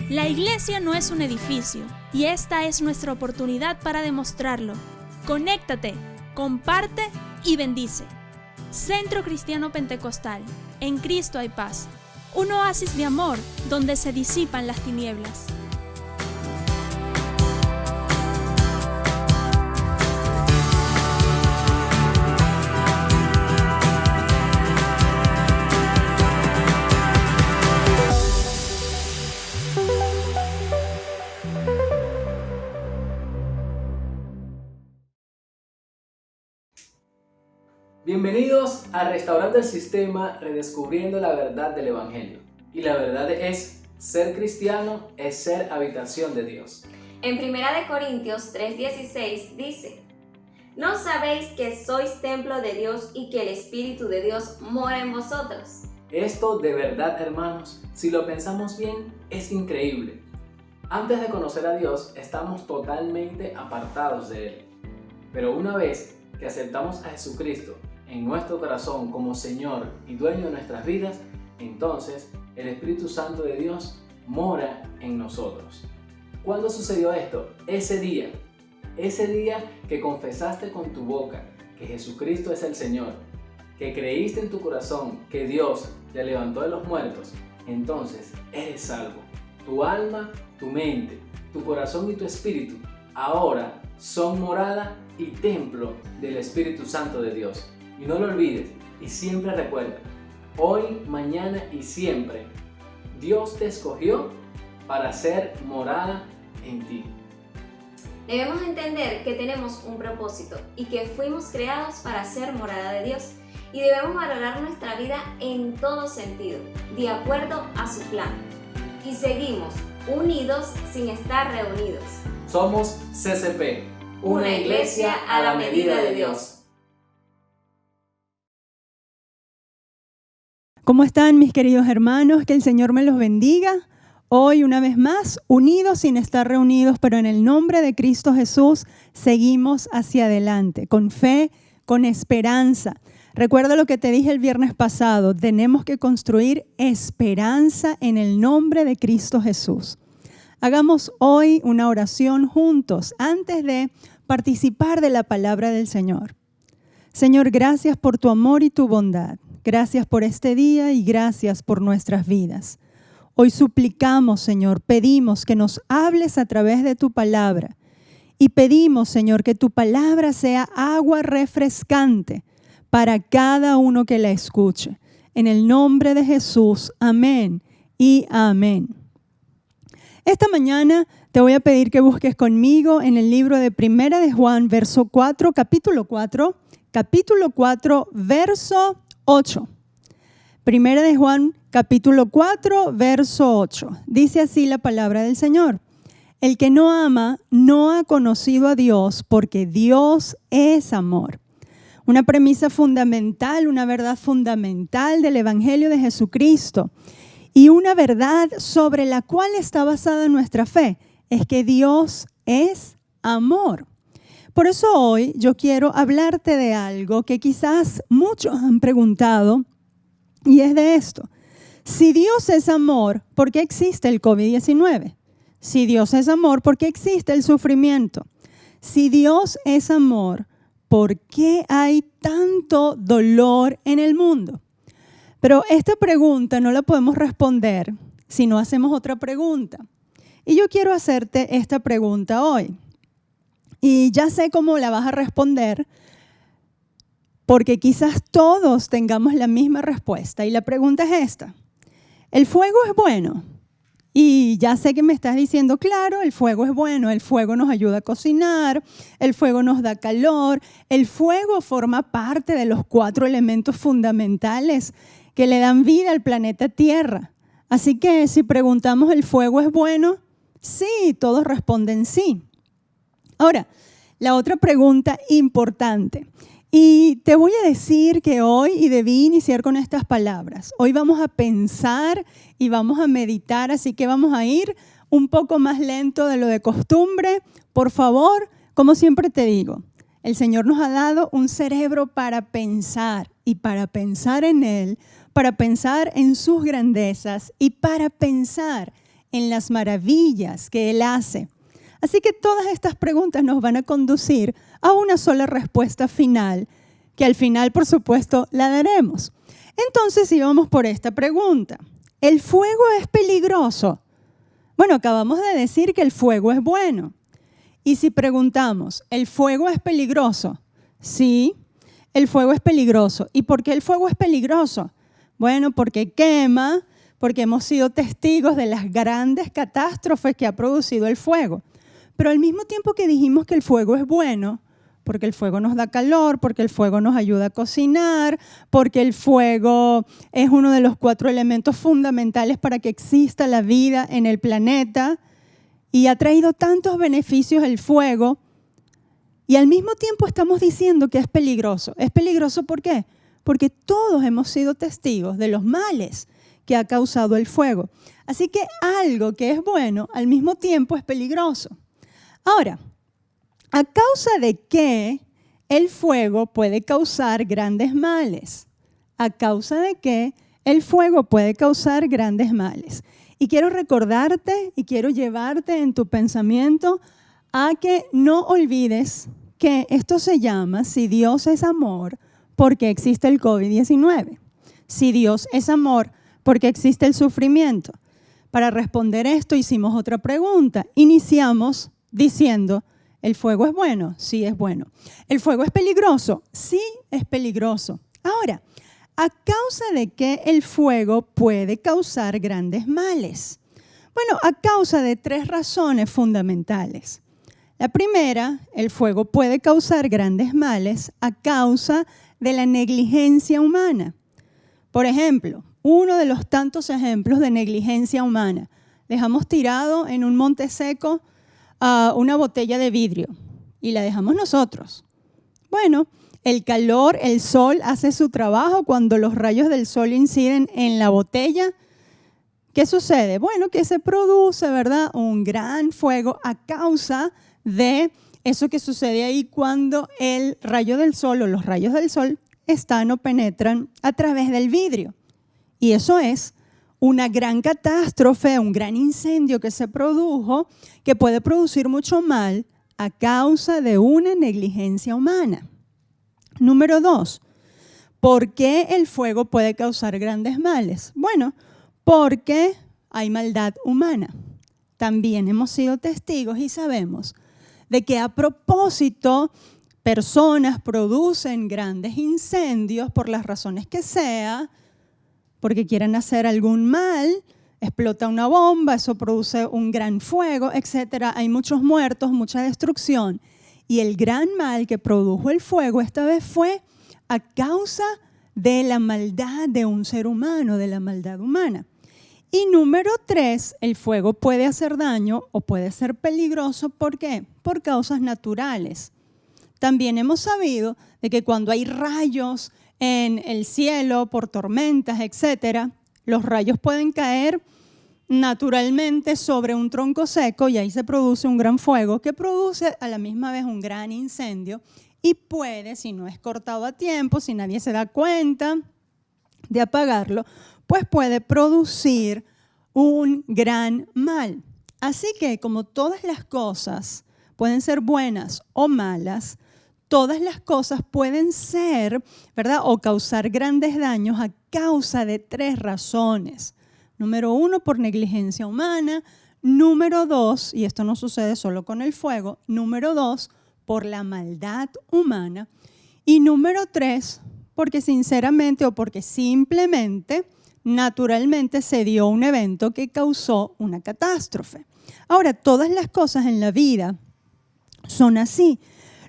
La iglesia no es un edificio y esta es nuestra oportunidad para demostrarlo. Conéctate, comparte y bendice. Centro Cristiano Pentecostal, en Cristo hay paz. Un oasis de amor donde se disipan las tinieblas. Bienvenidos a Restaurando el Sistema, redescubriendo la verdad del Evangelio. Y la verdad es, ser cristiano es ser habitación de Dios. En 1 Corintios 3:16 dice: ¿No sabéis que sois templo de Dios y que el Espíritu de Dios mora en vosotros? Esto de verdad, hermanos, si lo pensamos bien, es increíble. Antes de conocer a Dios, estamos totalmente apartados de Él. Pero una vez que aceptamos a Jesucristo en nuestro corazón como Señor y dueño de nuestras vidas, entonces el Espíritu Santo de Dios mora en nosotros. ¿Cuándo sucedió esto? Ese día que confesaste con tu boca que Jesucristo es el Señor, que creíste en tu corazón que Dios te levantó de los muertos, entonces eres salvo. Tu alma, tu mente, tu corazón y tu espíritu ahora son morada y templo del Espíritu Santo de Dios. Y no lo olvides y siempre recuerda, hoy, mañana y siempre, Dios te escogió para ser morada en ti. Debemos entender que tenemos un propósito y que fuimos creados para ser morada de Dios, y debemos valorar nuestra vida en todo sentido, de acuerdo a su plan. Y seguimos unidos sin estar reunidos. Somos CCP, una iglesia a la medida de Dios. ¿Cómo están mis queridos hermanos? Que el Señor me los bendiga. Hoy una vez más, unidos sin estar reunidos, pero en el nombre de Cristo Jesús seguimos hacia adelante, con fe, con esperanza. Recuerda lo que te dije el viernes pasado, tenemos que construir esperanza en el nombre de Cristo Jesús. Hagamos hoy una oración juntos antes de participar de la palabra del Señor. Señor, gracias por tu amor y tu bondad. Gracias por este día y gracias por nuestras vidas. Hoy suplicamos, Señor, pedimos que nos hables a través de tu palabra. Y pedimos, Señor, que tu palabra sea agua refrescante para cada uno que la escuche. En el nombre de Jesús, amén y amén. Esta mañana te voy a pedir que busques conmigo en el libro de 1 de Juan, capítulo 4, verso 8. 1 de Juan, capítulo 4, verso 8. Dice así la palabra del Señor: el que no ama no ha conocido a Dios, porque Dios es amor. Una premisa fundamental, una verdad fundamental del Evangelio de Jesucristo. Y una verdad sobre la cual está basada nuestra fe es que Dios es amor. Por eso hoy yo quiero hablarte de algo que quizás muchos han preguntado, y es de esto. Si Dios es amor, ¿por qué existe el COVID-19? Si Dios es amor, ¿por qué existe el sufrimiento? Si Dios es amor, ¿por qué hay tanto dolor en el mundo? Pero esta pregunta no la podemos responder si no hacemos otra pregunta. Y yo quiero hacerte esta pregunta hoy. Y ya sé cómo la vas a responder, porque quizás todos tengamos la misma respuesta. Y la pregunta es esta: ¿el fuego es bueno? Y ya sé que me estás diciendo, claro, el fuego es bueno, el fuego nos ayuda a cocinar, el fuego nos da calor, el fuego forma parte de los 4 elementos fundamentales que le dan vida al planeta Tierra. Así que si preguntamos, ¿el fuego es bueno? Sí, todos responden sí. Ahora, la otra pregunta importante. Y te voy a decir que hoy, y debí iniciar con estas palabras, hoy vamos a pensar y vamos a meditar, así que vamos a ir un poco más lento de lo de costumbre. Por favor, como siempre te digo, el Señor nos ha dado un cerebro para pensar, y para pensar en Él, para pensar en sus grandezas y para pensar en las maravillas que Él hace. Así que todas estas preguntas nos van a conducir a una sola respuesta final, que al final, por supuesto, la daremos. Entonces, si vamos por esta pregunta, ¿el fuego es peligroso? Bueno, acabamos de decir que el fuego es bueno. Y si preguntamos, ¿el fuego es peligroso? Sí, el fuego es peligroso. ¿Y por qué el fuego es peligroso? Bueno, porque quema, porque hemos sido testigos de las grandes catástrofes que ha producido el fuego. Pero al mismo tiempo que dijimos que el fuego es bueno, porque el fuego nos da calor, porque el fuego nos ayuda a cocinar, porque el fuego es uno de los 4 elementos fundamentales para que exista la vida en el planeta y ha traído tantos beneficios el fuego, y al mismo tiempo estamos diciendo que es peligroso. ¿Es peligroso por qué? Porque todos hemos sido testigos de los males que ha causado el fuego. Así que algo que es bueno al mismo tiempo es peligroso. Ahora, ¿a causa de qué el fuego puede causar grandes males? ¿A causa de qué el fuego puede causar grandes males? Y quiero recordarte y quiero llevarte en tu pensamiento a que no olvides que esto se llama si Dios es amor, ¿por qué existe el COVID-19? Si Dios es amor, ¿por qué existe el sufrimiento? Para responder esto hicimos otra pregunta. Iniciamos diciendo, ¿el fuego es bueno? Sí, es bueno. ¿El fuego es peligroso? Sí, es peligroso. Ahora, ¿a causa de qué el fuego puede causar grandes males? Bueno, a causa de 3 razones fundamentales. La primera, el fuego puede causar grandes males a causa de la negligencia humana. Por ejemplo, uno de los tantos ejemplos de negligencia humana. Dejamos tirado en un monte seco una botella de vidrio y la dejamos nosotros. Bueno, el calor, el sol hace su trabajo. Cuando los rayos del sol inciden en la botella, ¿qué sucede? Bueno, que se produce, ¿verdad?, un gran fuego a causa de eso que sucede ahí cuando el rayo del sol o los rayos del sol están o penetran a través del vidrio. Y eso es una gran catástrofe, un gran incendio que se produjo, que puede producir mucho mal a causa de una negligencia humana. Número 2, ¿por qué el fuego puede causar grandes males? Bueno, porque hay maldad humana. También hemos sido testigos y sabemos de que a propósito personas producen grandes incendios por las razones que sea, porque quieren hacer algún mal, explota una bomba, eso produce un gran fuego, etc. Hay muchos muertos, mucha destrucción. Y el gran mal que produjo el fuego esta vez fue a causa de la maldad de un ser humano, de la maldad humana. Y número 3, el fuego puede hacer daño o puede ser peligroso. ¿Por qué? Por causas naturales. También hemos sabido de que cuando hay rayos en el cielo, por tormentas, etc., los rayos pueden caer naturalmente sobre un tronco seco y ahí se produce un gran fuego que produce a la misma vez un gran incendio y puede, si no es cortado a tiempo, si nadie se da cuenta de apagarlo, pues puede producir un gran mal. Así que como todas las cosas pueden ser buenas o malas, todas las cosas pueden ser, ¿verdad?, o causar grandes daños a causa de 3 razones. Número 1, por negligencia humana. Número 2, y esto no sucede solo con el fuego. Número 2, por la maldad humana. Y número 3, porque sinceramente o porque simplemente, naturalmente se dio un evento que causó una catástrofe. Ahora, todas las cosas en la vida son así.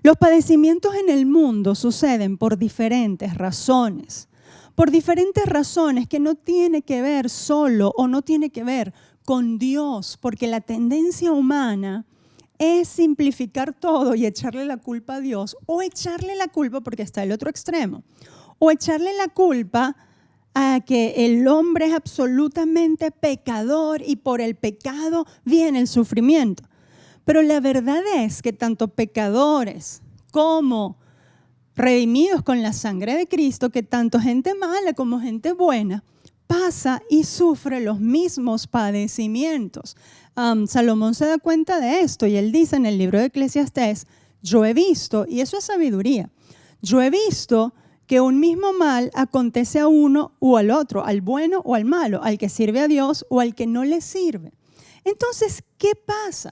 Los padecimientos en el mundo suceden por diferentes razones. Por diferentes razones que no tiene que ver solo o no tiene que ver con Dios, porque la tendencia humana es simplificar todo y echarle la culpa a Dios, o echarle la culpa, porque está el otro extremo, o echarle la culpa a que el hombre es absolutamente pecador y por el pecado viene el sufrimiento. Pero la verdad es que tanto pecadores como redimidos con la sangre de Cristo, que tanto gente mala como gente buena pasa y sufre los mismos padecimientos. Salomón se da cuenta de esto y él dice en el libro de Eclesiastés, yo he visto, y eso es sabiduría, yo he visto que un mismo mal acontece a uno o al otro, al bueno o al malo, al que sirve a Dios o al que no le sirve. Entonces, ¿qué pasa?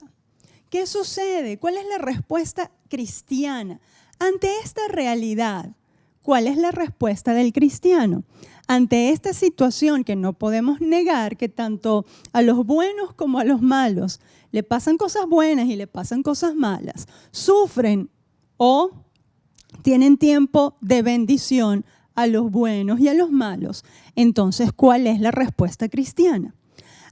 ¿Qué sucede? ¿Cuál es la respuesta cristiana ante esta realidad? ¿Cuál es la respuesta del cristiano? Ante esta situación que no podemos negar que tanto a los buenos como a los malos le pasan cosas buenas y le pasan cosas malas, sufren o tienen tiempo de bendición a los buenos y a los malos. Entonces, ¿cuál es la respuesta cristiana?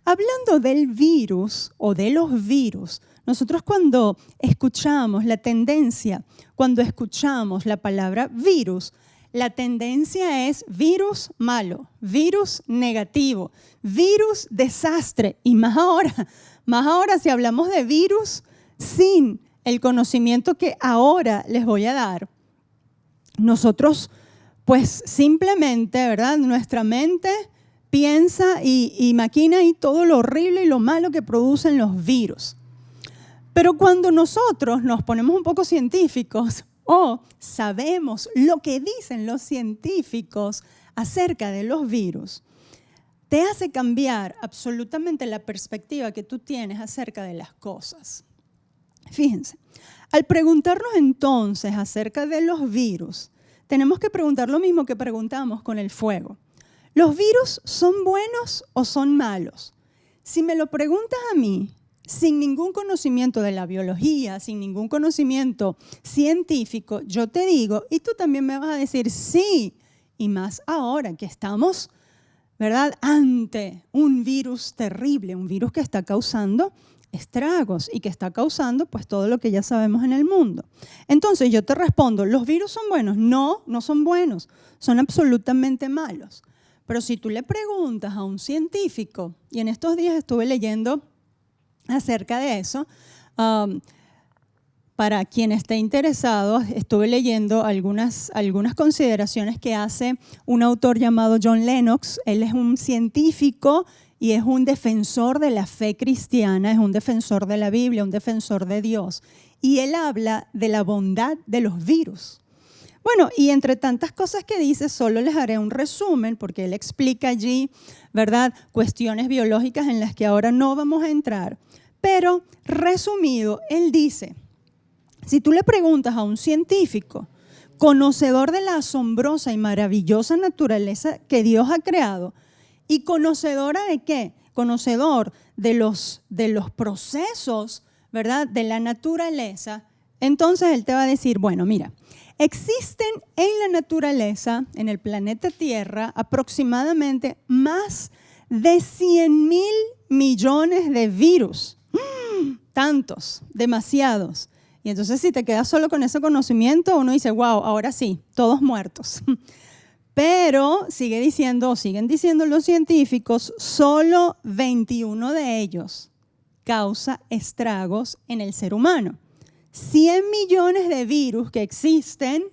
Hablando del virus o de los virus, nosotros cuando escuchamos la tendencia, cuando escuchamos la palabra virus, la tendencia es virus malo, virus negativo, virus desastre. Y más ahora si hablamos de virus sin el conocimiento que ahora les voy a dar, nosotros pues simplemente, ¿verdad? Nuestra mente piensa y maquina y todo lo horrible y lo malo que producen los virus. Pero cuando nosotros nos ponemos un poco científicos o sabemos lo que dicen los científicos acerca de los virus, te hace cambiar absolutamente la perspectiva que tú tienes acerca de las cosas. Fíjense, al preguntarnos entonces acerca de los virus, tenemos que preguntar lo mismo que preguntamos con el fuego. ¿Los virus son buenos o son malos? Si me lo preguntas a mí, sin ningún conocimiento de la biología, sin ningún conocimiento científico, yo te digo, y tú también me vas a decir sí, y más ahora que estamos, ¿verdad?, ante un virus terrible, un virus que está causando estragos y que está causando pues todo lo que ya sabemos en el mundo. Entonces yo te respondo, ¿los virus son buenos? No, no son buenos, son absolutamente malos. Pero si tú le preguntas a un científico, y en estos días estuve leyendo acerca de eso, para quien esté interesado, estuve leyendo algunas consideraciones que hace un autor llamado John Lennox. Él es un científico y es un defensor de la fe cristiana, es un defensor de la Biblia, un defensor de Dios. Y él habla de la bondad de los virus. Bueno, y entre tantas cosas que dice, solo les haré un resumen, porque él explica allí, ¿verdad?, cuestiones biológicas en las que ahora no vamos a entrar. Pero, resumido, él dice, si tú le preguntas a un científico, conocedor de la asombrosa y maravillosa naturaleza que Dios ha creado, ¿y conocedora de qué? Conocedor de los procesos, ¿verdad?, de la naturaleza, entonces él te va a decir, bueno, mira, existen en la naturaleza, en el planeta Tierra, aproximadamente más de 100,000 millones de virus. Tantos, demasiados. Y entonces si te quedas solo con ese conocimiento, uno dice, wow, ahora sí, todos muertos. Pero siguen diciendo los científicos, solo 21 de ellos causa estragos en el ser humano. 100 millones de virus que existen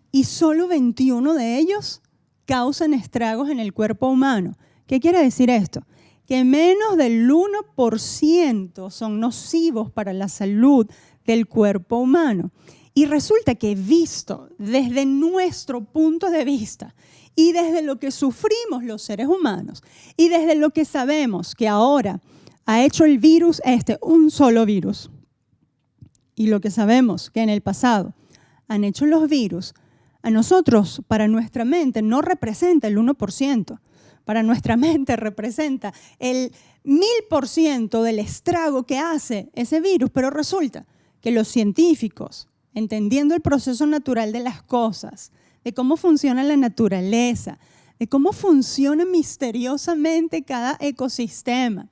y solo 21 de ellos causan estragos en el cuerpo humano. ¿Qué quiere decir esto? Que menos del 1% son nocivos para la salud del cuerpo humano. Y resulta que visto desde nuestro punto de vista y desde lo que sufrimos los seres humanos y desde lo que sabemos que ahora ha hecho el virus un solo virus, y lo que sabemos que en el pasado han hecho los virus, a nosotros, para nuestra mente, no representa el 1%. Para nuestra mente representa el 1000% del estrago que hace ese virus. Pero resulta que los científicos, entendiendo el proceso natural de las cosas, de cómo funciona la naturaleza, de cómo funciona misteriosamente cada ecosistema,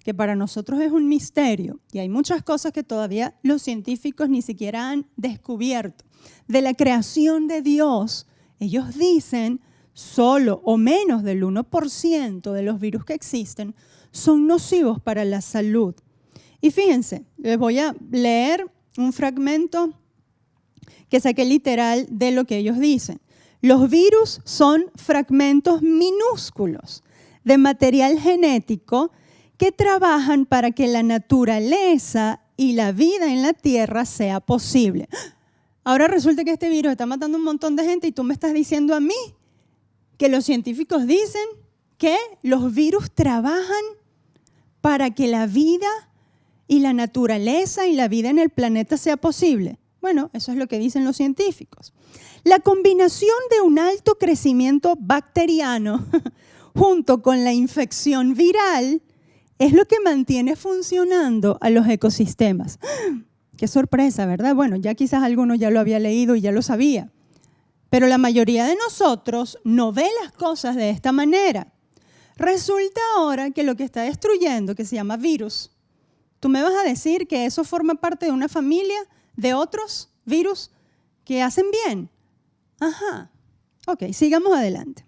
que para nosotros es un misterio, y hay muchas cosas que todavía los científicos ni siquiera han descubierto. De la creación de Dios, ellos dicen solo o menos del 1% de los virus que existen son nocivos para la salud. Y fíjense, les voy a leer un fragmento que saqué literal de lo que ellos dicen. Los virus son fragmentos minúsculos de material genético que trabajan para que la naturaleza y la vida en la Tierra sea posible. Ahora resulta que este virus está matando un montón de gente y tú me estás diciendo a mí que los científicos dicen que los virus trabajan para que la vida y la naturaleza y la vida en el planeta sea posible. Bueno, eso es lo que dicen los científicos. La combinación de un alto crecimiento bacteriano junto con la infección viral es lo que mantiene funcionando a los ecosistemas. Qué sorpresa, ¿verdad? Bueno, ya quizás alguno ya lo había leído y ya lo sabía. Pero la mayoría de nosotros no ve las cosas de esta manera. Resulta ahora que lo que está destruyendo, que se llama virus, tú me vas a decir que eso forma parte de una familia de otros virus que hacen bien. Ajá. Ok, sigamos adelante.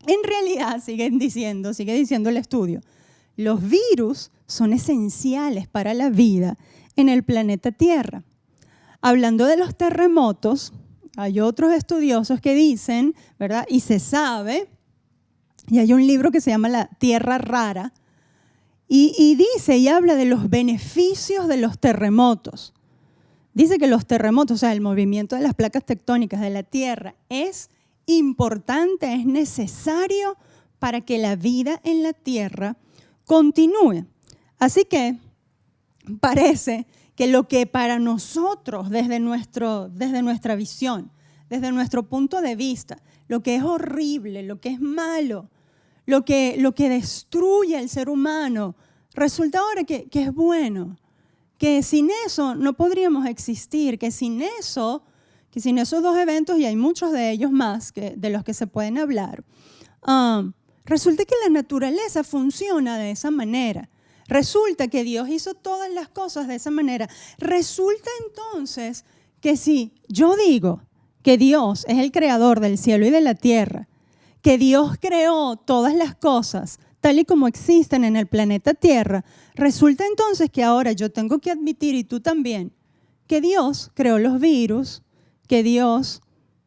En realidad, sigue diciendo el estudio, los virus son esenciales para la vida en el planeta Tierra. Hablando de los terremotos, hay otros estudiosos que dicen, ¿verdad? Y se sabe, y hay un libro que se llama La Tierra Rara, y dice y habla de los beneficios de los terremotos. Dice que los terremotos, o sea, el movimiento de las placas tectónicas de la Tierra es importante, es necesario para que la vida en la Tierra continúe. Así que parece que lo que para nosotros, desde nuestra visión, desde nuestro punto de vista, lo que es horrible, lo que es malo, lo que destruye al ser humano, resulta ahora que es bueno, que sin eso no podríamos existir, que sin esos dos eventos, y hay muchos de ellos más de los que se pueden hablar, resulta que la naturaleza funciona de esa manera. Resulta que Dios hizo todas las cosas de esa manera. Resulta entonces que si yo digo que Dios es el creador del cielo y de la tierra, que Dios creó todas las cosas tal y como existen en el planeta Tierra, resulta entonces que ahora yo tengo que admitir, y tú también, que Dios creó los virus, que Dios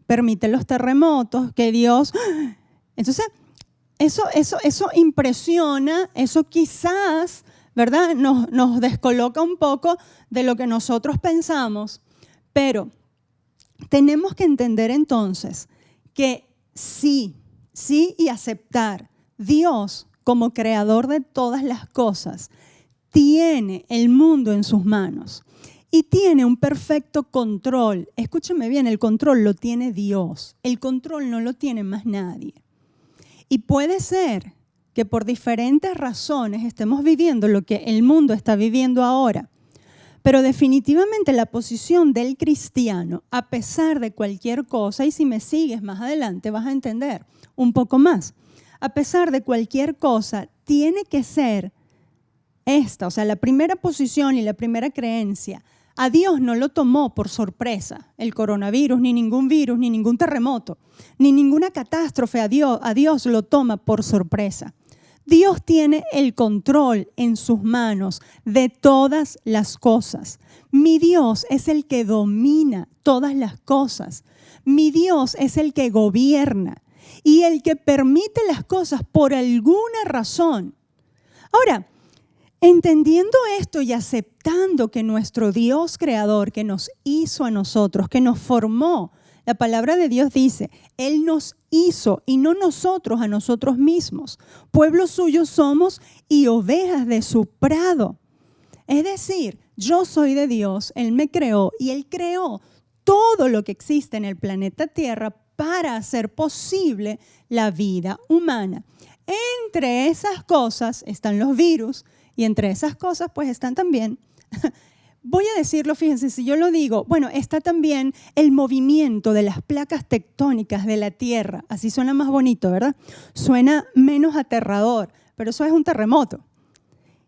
permite los terremotos, que Dios... Entonces, eso impresiona, eso quizás, ¿verdad?, nos descoloca un poco de lo que nosotros pensamos, pero tenemos que entender entonces que sí y aceptar Dios como creador de todas las cosas tiene el mundo en sus manos y tiene un perfecto control. Escúchame bien, el control lo tiene Dios, el control no lo tiene más nadie. Y puede ser que por diferentes razones estemos viviendo lo que el mundo está viviendo ahora. Pero definitivamente la posición del cristiano, a pesar de cualquier cosa, y si me sigues más adelante vas a entender un poco más, a pesar de cualquier cosa, tiene que ser esta, o sea, la primera posición y la primera creencia. A Dios no lo tomó por sorpresa el coronavirus, ni ningún terremoto, ni ninguna catástrofe. A Dios lo toma por sorpresa. Dios tiene el control en sus manos de todas las cosas. Mi Dios es el que domina todas las cosas. Mi Dios es el que gobierna y el que permite las cosas por alguna razón. Ahora, entendiendo esto y aceptando que nuestro Dios creador, que nos hizo a nosotros, que nos formó, la palabra de Dios dice, Él nos hizo y no nosotros a nosotros mismos. Pueblo suyo somos y ovejas de su prado. Es decir, yo soy de Dios, Él me creó y Él creó todo lo que existe en el planeta Tierra para hacer posible la vida humana. Entre esas cosas están los virus y entre esas cosas pues están también... Voy a decirlo, fíjense, si yo lo digo, bueno, está también el movimiento de las placas tectónicas de la Tierra. Así suena más bonito, ¿verdad? Suena menos aterrador, pero eso es un terremoto.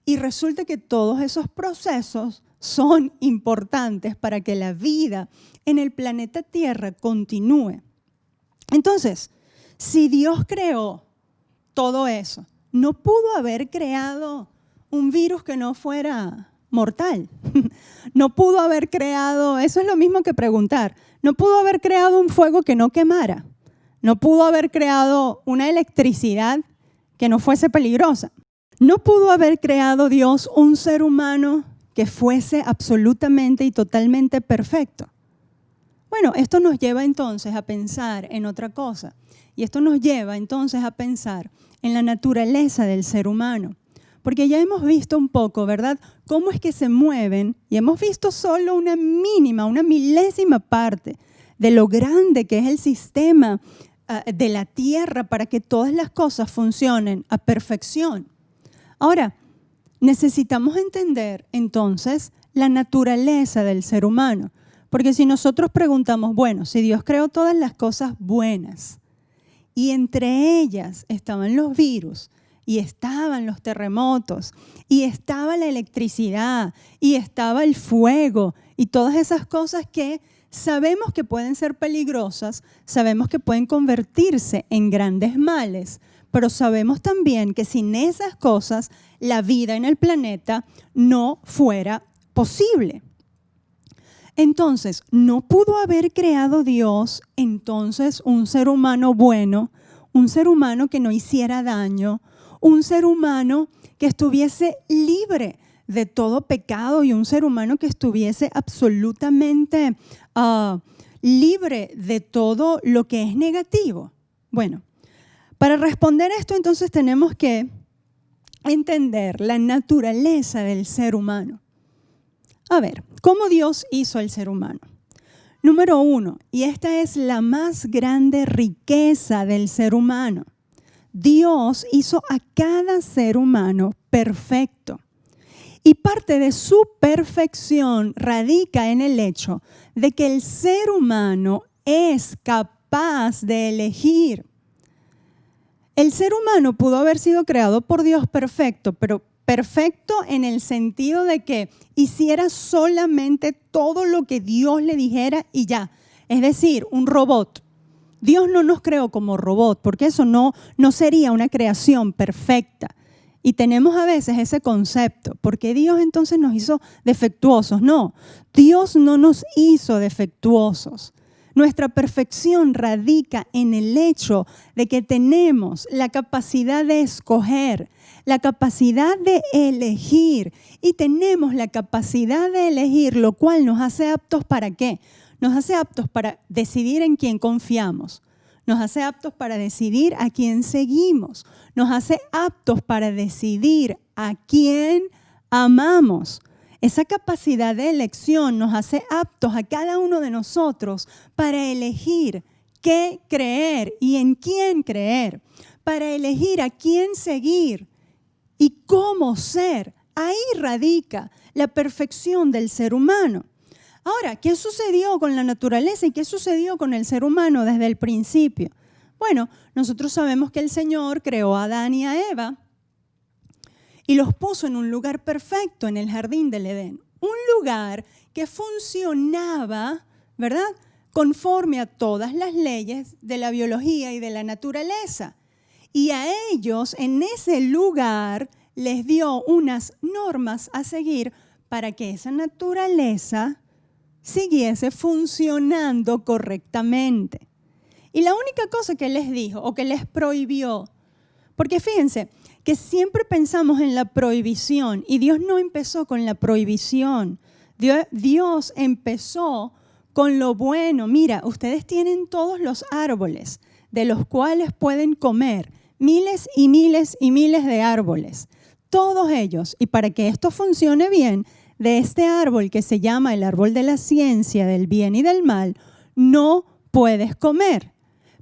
Y resulta que todos esos procesos son importantes para que la vida en el planeta Tierra continúe. Entonces, si Dios creó todo eso, no pudo haber creado un virus que no fuera mortal. No pudo haber creado, eso es lo mismo que preguntar, no pudo haber creado un fuego que no quemara. No pudo haber creado una electricidad que no fuese peligrosa. No pudo haber creado Dios un ser humano que fuese absolutamente y totalmente perfecto. Bueno, esto nos lleva entonces a pensar en otra cosa. Y esto nos lleva entonces a pensar en la naturaleza del ser humano. Porque ya hemos visto un poco, ¿verdad?, cómo es que se mueven y hemos visto solo una mínima, una milésima parte de lo grande que es el sistema de la Tierra para que todas las cosas funcionen a perfección. Ahora, necesitamos entender entonces la naturaleza del ser humano. Porque si nosotros preguntamos, bueno, si Dios creó todas las cosas buenas y entre ellas estaban los virus, y estaban los terremotos, y estaba la electricidad, y estaba el fuego, y todas esas cosas que sabemos que pueden ser peligrosas, sabemos que pueden convertirse en grandes males, pero sabemos también que sin esas cosas la vida en el planeta no fuera posible. Entonces, ¿no pudo haber creado Dios entonces un ser humano bueno, un ser humano que no hiciera daño, un ser humano que estuviese libre de todo pecado y un ser humano que estuviese absolutamente libre de todo lo que es negativo? Bueno, para responder esto entonces tenemos que entender la naturaleza del ser humano. A ver, ¿cómo Dios hizo al ser humano? Número 1, y esta es la más grande riqueza del ser humano. Dios hizo a cada ser humano perfecto. Y parte de su perfección radica en el hecho de que el ser humano es capaz de elegir. El ser humano pudo haber sido creado por Dios perfecto, pero perfecto en el sentido de que hiciera solamente todo lo que Dios le dijera y ya. Es decir, un robot. Dios no nos creó como robot, porque eso no sería una creación perfecta. Y tenemos a veces ese concepto, porque Dios entonces nos hizo defectuosos. No, Dios no nos hizo defectuosos. Nuestra perfección radica en el hecho de que tenemos la capacidad de escoger, la capacidad de elegir, y tenemos la capacidad de elegir, lo cual nos hace aptos ¿para qué? Nos hace aptos para decidir en quién confiamos. Nos hace aptos para decidir a quién seguimos. Nos hace aptos para decidir a quién amamos. Esa capacidad de elección nos hace aptos a cada uno de nosotros para elegir qué creer y en quién creer, para elegir a quién seguir y cómo ser. Ahí radica la perfección del ser humano. Ahora, ¿qué sucedió con la naturaleza y qué sucedió con el ser humano desde el principio? Bueno, nosotros sabemos que el Señor creó a Adán y a Eva y los puso en un lugar perfecto, en el jardín del Edén. Un lugar que funcionaba, ¿verdad?, conforme a todas las leyes de la biología y de la naturaleza. Y a ellos, en ese lugar, les dio unas normas a seguir para que esa naturaleza siguiese funcionando correctamente. Y la única cosa que les dijo o que les prohibió, porque fíjense que siempre pensamos en la prohibición y Dios no empezó con la prohibición. Dios empezó con lo bueno. Mira, ustedes tienen todos los árboles de los cuales pueden comer, miles y miles y miles de árboles, todos ellos. Y para que esto funcione bien, de este árbol que se llama el árbol de la ciencia del bien y del mal, no puedes comer.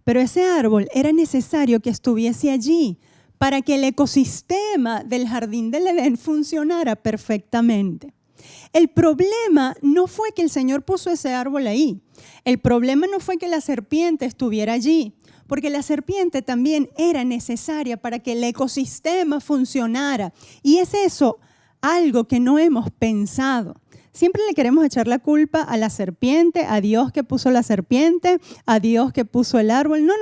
Pero ese árbol era necesario que estuviese allí para que el ecosistema del jardín del Edén funcionara perfectamente. El problema no fue que el Señor puso ese árbol ahí. El problema no fue que la serpiente estuviera allí, porque la serpiente también era necesaria para que el ecosistema funcionara. Y es eso algo que no hemos pensado. Siempre le queremos echar la culpa a la serpiente, a Dios que puso la serpiente, a Dios que puso el árbol. No.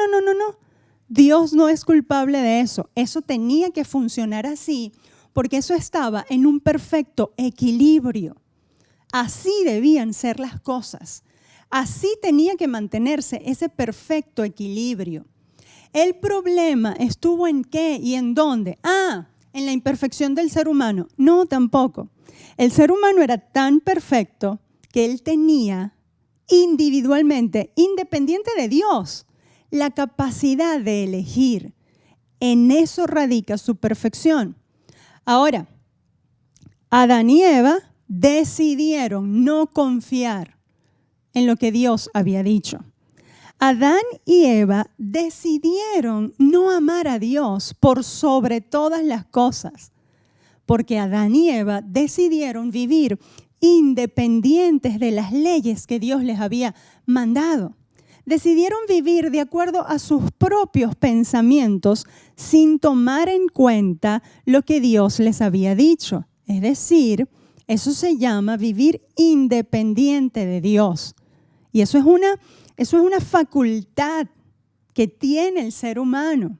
Dios no es culpable de eso. Eso tenía que funcionar así porque eso estaba en un perfecto equilibrio. Así debían ser las cosas. Así tenía que mantenerse ese perfecto equilibrio. El problema estuvo en qué y en dónde. En la imperfección del ser humano. No, tampoco. El ser humano era tan perfecto que él tenía individualmente, independiente de Dios, la capacidad de elegir. En eso radica su perfección. Ahora, Adán y Eva decidieron no confiar en lo que Dios había dicho. Adán y Eva decidieron no amar a Dios por sobre todas las cosas, porque Adán y Eva decidieron vivir independientes de las leyes que Dios les había mandado. Decidieron vivir de acuerdo a sus propios pensamientos sin tomar en cuenta lo que Dios les había dicho. Es decir, eso se llama vivir independiente de Dios. Y eso es una facultad que tiene el ser humano.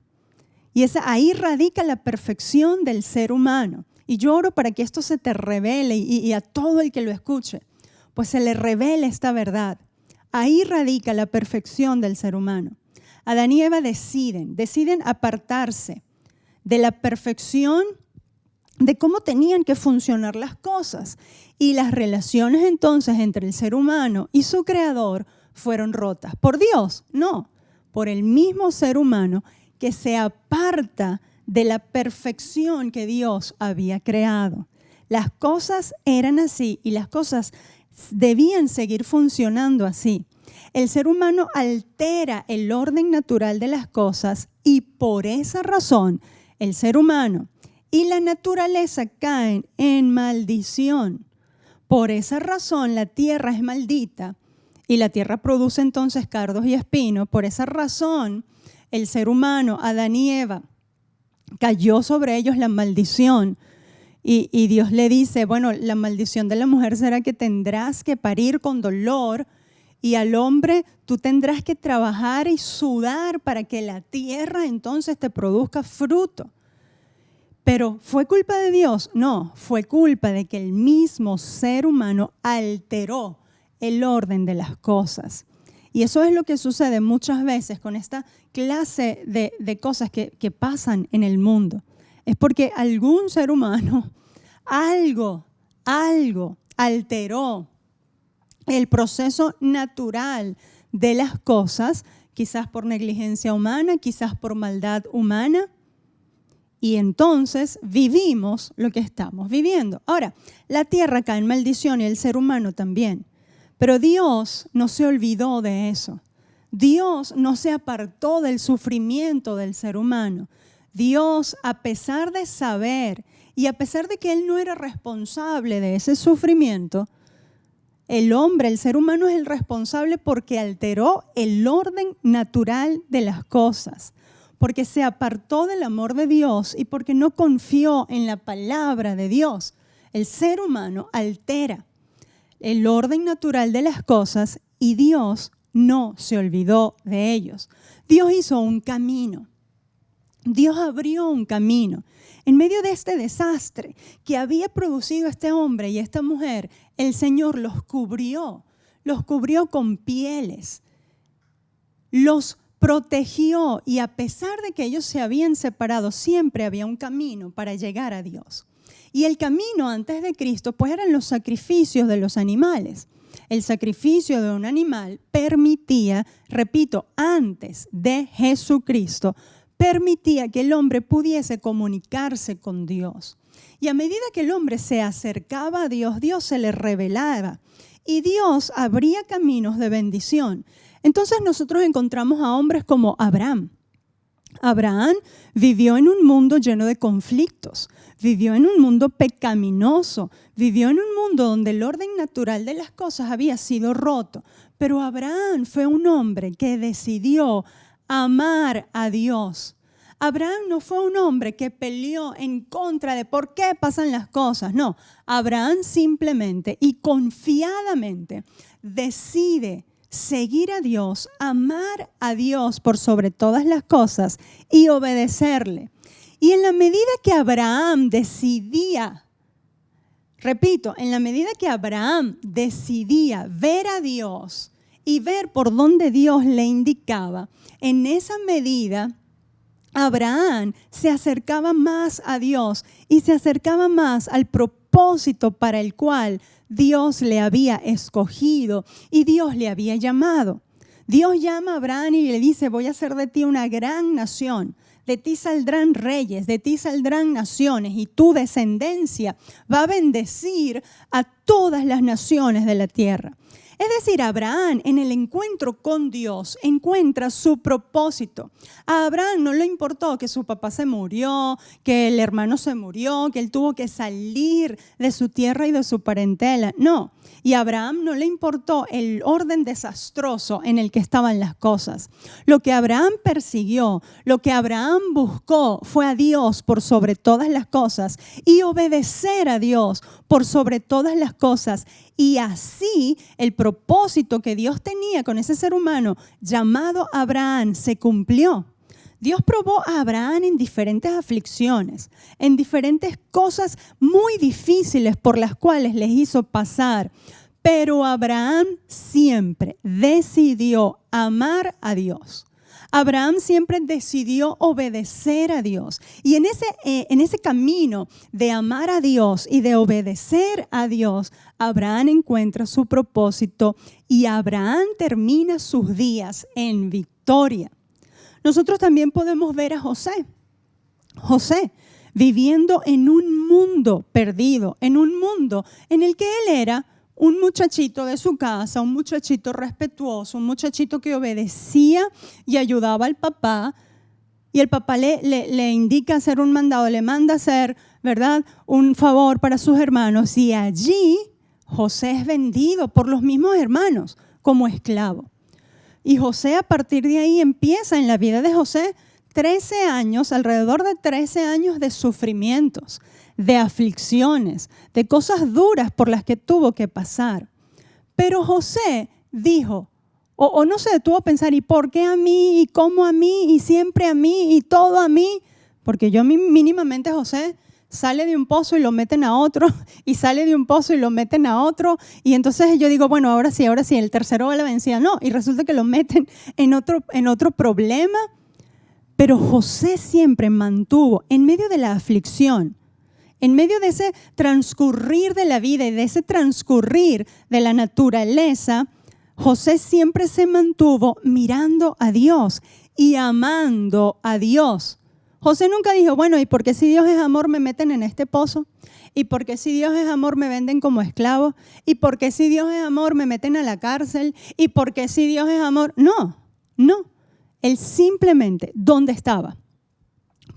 Y ahí radica la perfección del ser humano. Y yo oro para que esto se te revele y a todo el que lo escuche, pues se le revele esta verdad. Ahí radica la perfección del ser humano. Adán y Eva deciden apartarse de la perfección de cómo tenían que funcionar las cosas. Y las relaciones entonces entre el ser humano y su creador fueron rotas. ¿Por Dios? No, por el mismo ser humano que se aparta de la perfección que Dios había creado. Las cosas eran así y las cosas debían seguir funcionando así. El ser humano altera el orden natural de las cosas y por esa razón el ser humano y la naturaleza caen en maldición. Por esa razón la tierra es maldita y la tierra produce entonces cardos y espinos. Por esa razón el ser humano, Adán y Eva, cayó sobre ellos la maldición. Y Dios le dice, bueno, la maldición de la mujer será que tendrás que parir con dolor y al hombre tú tendrás que trabajar y sudar para que la tierra entonces te produzca fruto. Pero ¿fue culpa de Dios? No, fue culpa de que el mismo ser humano alteró el orden de las cosas. Y eso es lo que sucede muchas veces con esta clase de cosas que pasan en el mundo. Es porque algún ser humano, algo alteró el proceso natural de las cosas, quizás por negligencia humana, quizás por maldad humana, y entonces vivimos lo que estamos viviendo. Ahora, la tierra cae en maldición y el ser humano también, pero Dios no se olvidó de eso. Dios no se apartó del sufrimiento del ser humano. Dios, a pesar de saber y a pesar de que Él no era responsable de ese sufrimiento, el hombre, el ser humano es el responsable porque alteró el orden natural de las cosas, porque se apartó del amor de Dios y porque no confió en la palabra de Dios. El ser humano altera el orden natural de las cosas y Dios no se olvidó de ellos. Dios hizo un camino. Dios abrió un camino. En medio de este desastre que había producido este hombre y esta mujer, el Señor los cubrió con pieles, los protegió y a pesar de que ellos se habían separado, siempre había un camino para llegar a Dios. Y el camino antes de Cristo, pues eran los sacrificios de los animales. El sacrificio de un animal permitía, repito, antes de Jesucristo, permitía que el hombre pudiese comunicarse con Dios. Y a medida que el hombre se acercaba a Dios, Dios se le revelaba y Dios abría caminos de bendición. Entonces nosotros encontramos a hombres como Abraham. Abraham vivió en un mundo lleno de conflictos, vivió en un mundo pecaminoso, vivió en un mundo donde el orden natural de las cosas había sido roto. Pero Abraham fue un hombre que decidió amar a Dios. Abraham no fue un hombre que peleó en contra de por qué pasan las cosas. No, Abraham simplemente y confiadamente decide seguir a Dios, amar a Dios por sobre todas las cosas y obedecerle. Y en la medida que Abraham decidía, repito, en la medida que Abraham decidía ver a Dios y ver por dónde Dios le indicaba, en esa medida Abraham se acercaba más a Dios y se acercaba más al propósito para el cual Dios le había escogido y Dios le había llamado. Dios llama a Abraham y le dice, voy a hacer de ti una gran nación. De ti saldrán reyes, de ti saldrán naciones y tu descendencia va a bendecir a todas las naciones de la tierra. Es decir, Abraham en el encuentro con Dios encuentra su propósito. A Abraham no le importó que su papá se murió, que el hermano se murió, que él tuvo que salir de su tierra y de su parentela. No. Y a Abraham no le importó el orden desastroso en el que estaban las cosas. Lo que Abraham persiguió, lo que Abraham buscó fue a Dios por sobre todas las cosas y obedecer a Dios por sobre todas las cosas. Y así el propósito que Dios tenía con ese ser humano llamado Abraham se cumplió. Dios probó a Abraham en diferentes aflicciones, en diferentes cosas muy difíciles por las cuales les hizo pasar. Pero Abraham siempre decidió amar a Dios. Abraham siempre decidió obedecer a Dios. Y en ese camino de amar a Dios y de obedecer a Dios, Abraham encuentra su propósito y Abraham termina sus días en victoria. Nosotros también podemos ver a José. José viviendo en un mundo perdido, en un mundo en el que él era un muchachito de su casa, un muchachito respetuoso, un muchachito que obedecía y ayudaba al papá. Y el papá le indica hacer un mandado, le manda hacer, ¿verdad?, un favor para sus hermanos. Y allí José es vendido por los mismos hermanos como esclavo. Y José, a partir de ahí, empieza en la vida de José 13 años, alrededor de 13 años de sufrimientos, de aflicciones, de cosas duras por las que tuvo que pasar. Pero José dijo, o no se detuvo a pensar, ¿y por qué a mí? ¿Y cómo a mí? ¿Y siempre a mí? ¿Y todo a mí? Porque yo mínimamente José sale de un pozo y lo meten a otro, y sale de un pozo y lo meten a otro, y entonces yo digo, bueno, ahora sí, el tercero va a la vencida. No, y resulta que lo meten en otro problema. Pero José siempre mantuvo, en medio de la aflicción, en medio de ese transcurrir de la vida y de ese transcurrir de la naturaleza, José siempre se mantuvo mirando a Dios y amando a Dios. José nunca dijo, bueno, ¿y por qué si Dios es amor me meten en este pozo? ¿Y por qué si Dios es amor me venden como esclavo? ¿Y por qué si Dios es amor me meten a la cárcel? ¿Y por qué si Dios es amor? No. Él simplemente, donde estaba,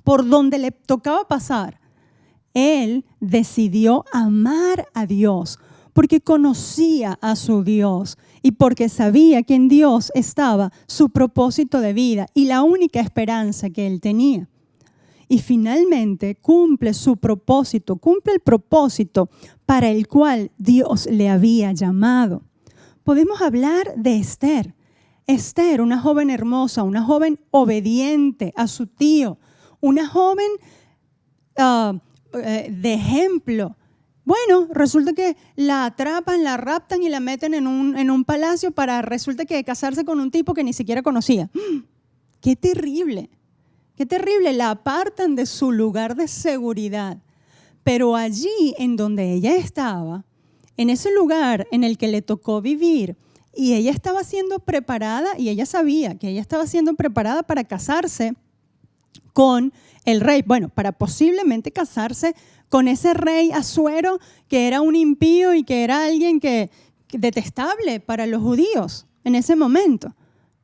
por donde le tocaba pasar, él decidió amar a Dios porque conocía a su Dios y porque sabía que en Dios estaba su propósito de vida y la única esperanza que él tenía. Y finalmente cumple su propósito, cumple el propósito para el cual Dios le había llamado. Podemos hablar de Esther. Esther, una joven hermosa, una joven obediente a su tío, una joven de ejemplo. Bueno, resulta que la atrapan, la raptan y la meten en un palacio para resulta que casarse con un tipo que ni siquiera conocía. ¡Qué terrible! ¡Qué terrible! La apartan de su lugar de seguridad. Pero allí en donde ella estaba, en ese lugar en el que le tocó vivir, y ella estaba siendo preparada, y ella sabía que ella estaba siendo preparada para casarse con el rey. Bueno, para posiblemente casarse con ese rey Asuero, que era un impío y que era alguien que detestable para los judíos en ese momento.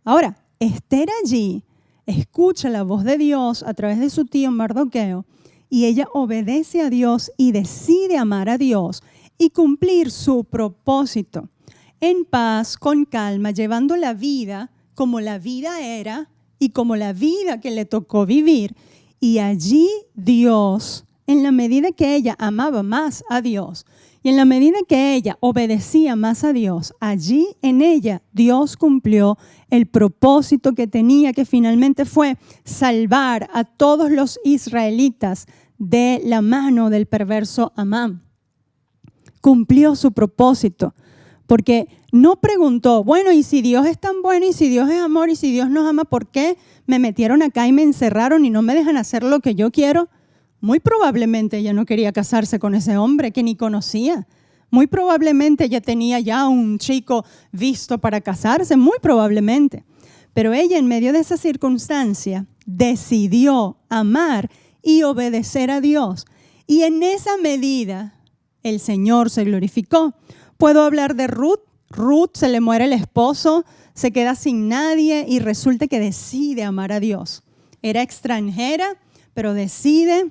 Ahora, Esther allí escucha la voz de Dios a través de su tío Mardoqueo y ella obedece a Dios y decide amar a Dios y cumplir su propósito en paz, con calma, llevando la vida como la vida era y como la vida que le tocó vivir. Y allí Dios, en la medida que ella amaba más a Dios y en la medida que ella obedecía más a Dios, allí en ella Dios cumplió el propósito que tenía, que finalmente fue salvar a todos los israelitas de la mano del perverso Amán. Cumplió su propósito. Porque no preguntó, bueno, y si Dios es tan bueno, y si Dios es amor, y si Dios nos ama, ¿por qué me metieron acá y me encerraron y no me dejan hacer lo que yo quiero? Muy probablemente ella no quería casarse con ese hombre que ni conocía. Muy probablemente ella tenía ya un chico visto para casarse, muy probablemente. Pero ella, en medio de esa circunstancia, decidió amar y obedecer a Dios. Y en esa medida, el Señor se glorificó. Puedo hablar de Ruth. Ruth se le muere el esposo, se queda sin nadie y resulta que decide amar a Dios. Era extranjera, pero decide